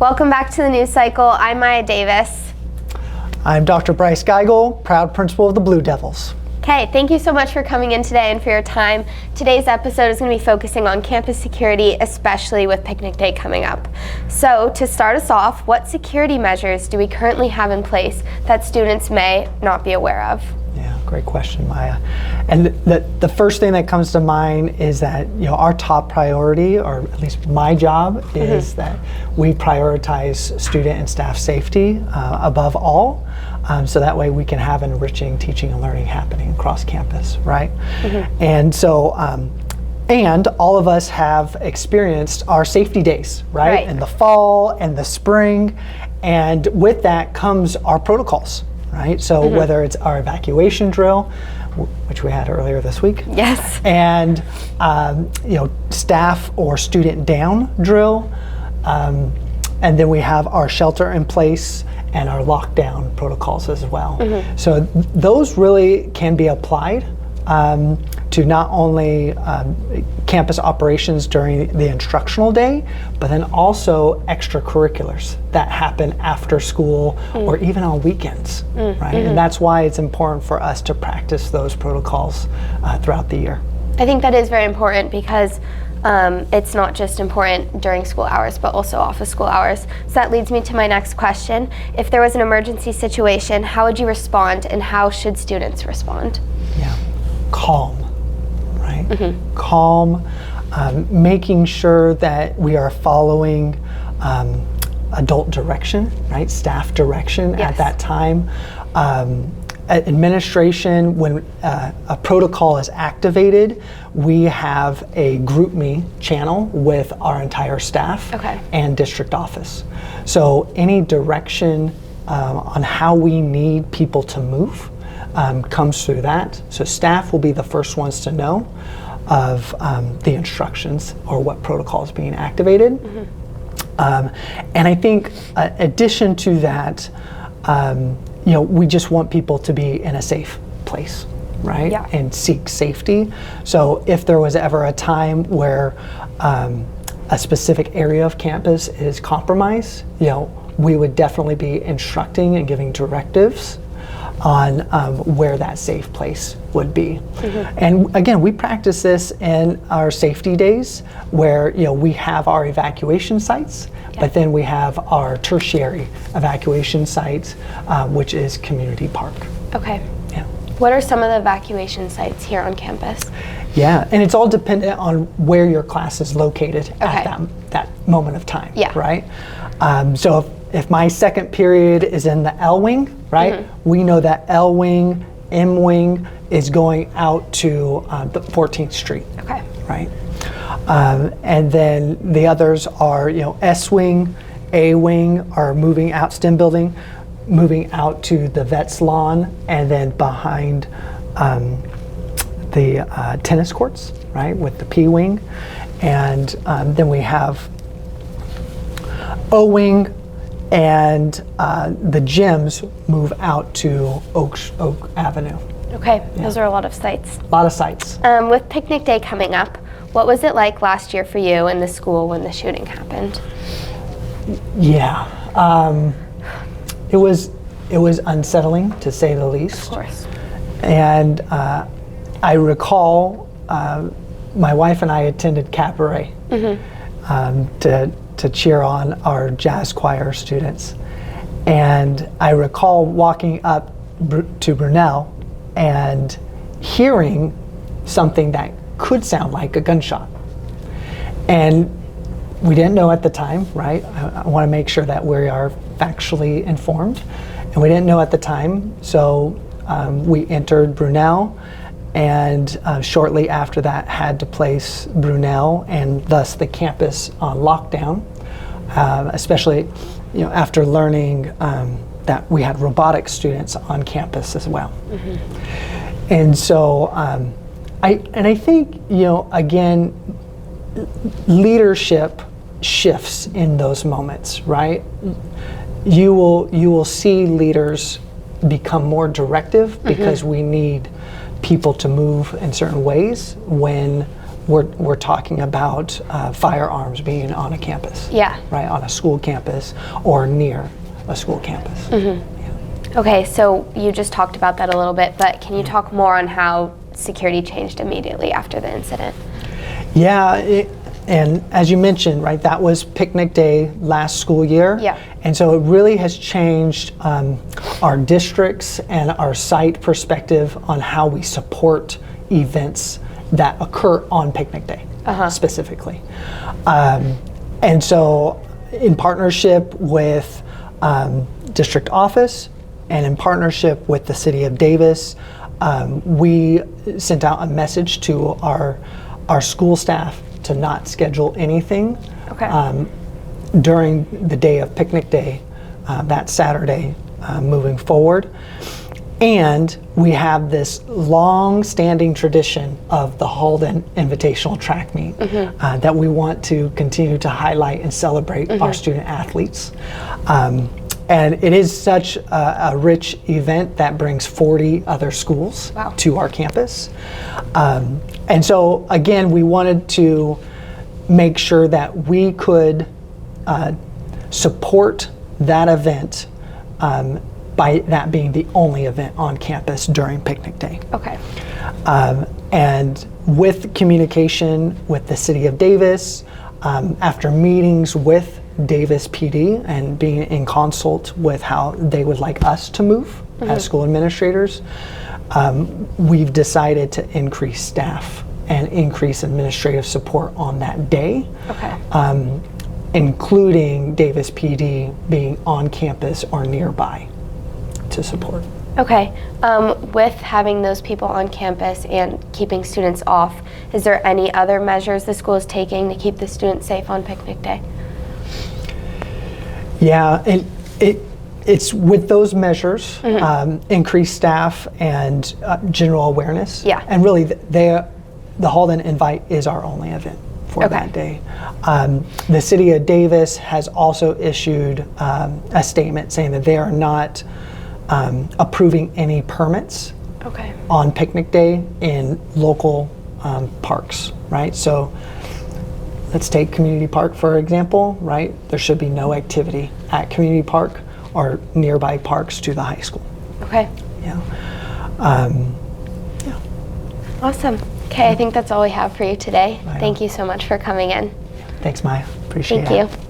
Welcome back to the NewsCycle. I'm Maya Davis. I'm Dr. Bryce Geigle, proud principal of the Blue Devils. Okay, thank you so much for coming in today and for your time. Today's episode is going to be focusing on campus security, especially with picnic day coming up. So to start us off, what security measures do we currently have in place that students may not be aware of? Yeah, great question, Maya. And the first thing that comes to mind is that our top priority, or at least my job, is that we prioritize student and staff safety above all, so that way we can have enriching teaching and learning happening across campus, right? And so, and all of us have experienced our safety days, right? In the fall and the spring, and with that comes our protocols. Right, so whether it's our evacuation drill, which we had earlier this week, yes, and staff or student down drill, and then we have our shelter in place and our lockdown protocols as well. So those really can be applied to not only campus operations during the instructional day, but then also extracurriculars that happen after school or even on weekends, right? And that's why it's important for us to practice those protocols throughout the year. I think that is very important because it's not just important during school hours, but also off of school hours. So that leads me to my next question. If there was an emergency situation, how would you respond and how should students respond? Yeah, calm, right? Calm, making sure that we are following adult direction, right? Staff direction at that time. Administration, when a protocol is activated, we have a GroupMe channel with our entire staff and district office. So any direction on how we need people to move comes through that. So staff will be the first ones to know of the instructions or what protocol is being activated. And I think addition to that, we just want people to be in a safe place, right? And seek safety. So if there was ever a time where a specific area of campus is compromised, we would definitely be instructing and giving directives on where that safe place would be. And again, we practice this in our safety days where we have our evacuation sites, but then we have our tertiary evacuation sites, which is community park. Okay. Yeah. What are some of the evacuation sites here on campus? Yeah, and it's all dependent on where your class is located at that moment of time, right? So if my second period is in the L wing, right, we know that L wing, M wing is going out to the 14th Street, right? And then the others are, S wing, A wing are moving out, STEM building, moving out to the Vets lawn, and then behind the tennis courts, right, with the P wing. And then we have O wing, and the gyms move out to Oak Avenue. Okay, those are a lot of sites. A lot of sites. With picnic day coming up, what was it like last year for you in the school when the shooting happened? Yeah, it was unsettling to say the least. Of course. And I recall my wife and I attended cabaret to cheer on our jazz choir students. And I recall walking up to Brunel and hearing something that could sound like a gunshot. And we didn't know at the time, right? I want to make sure that we are factually informed. And we didn't know at the time, so we entered Brunel, and shortly after that had to place Brunel and thus the campus on lockdown, especially after learning that we had robotic students on campus as well. And so I think again, leadership shifts in those moments, right? You will see leaders become more directive because we need people to move in certain ways when we're talking about firearms being on a campus. Yeah. Right, on a school campus or near a school campus. Mm-hmm. Yeah. Okay, so you just talked about that a little bit, but can you talk more on how security changed immediately after the incident? Yeah, and as you mentioned, right, that was picnic day last school year. Yeah. And so it really has changed our districts and our site perspective on how we support events that occur on picnic day specifically. And so in partnership with district office and in partnership with the city of Davis, we sent out a message to our school staff to not schedule anything during the day of picnic day, that Saturday moving forward. And we have this long-standing tradition of the Halden Invitational Track Meet that we want to continue to highlight and celebrate our student athletes. And it is such a rich event that brings 40 other schools to our campus. And so again, we wanted to make sure that we could support that event by that being the only event on campus during picnic day. Okay. And with communication with the city of Davis, after meetings with Davis PD and being in consult with how they would like us to move as school administrators, we've decided to increase staff and increase administrative support on that day, including Davis PD being on campus or nearby to support. Okay, with having those people on campus and keeping students off, is there any other measures the school is taking to keep the students safe on picnic day? Yeah, and it's with those measures, increased staff and general awareness. Yeah. And really, the Halden Invite is our only event for that day. The city of Davis has also issued a statement saying that they are not approving any permits on picnic day in local parks, right? So let's take Community Park, for example, right? There should be no activity at Community Park or nearby parks to the high school. Okay. Yeah. Awesome. Okay, I think that's all we have for you today. Thank you so much for coming in. Thanks, Maya. Appreciate it. Thank you.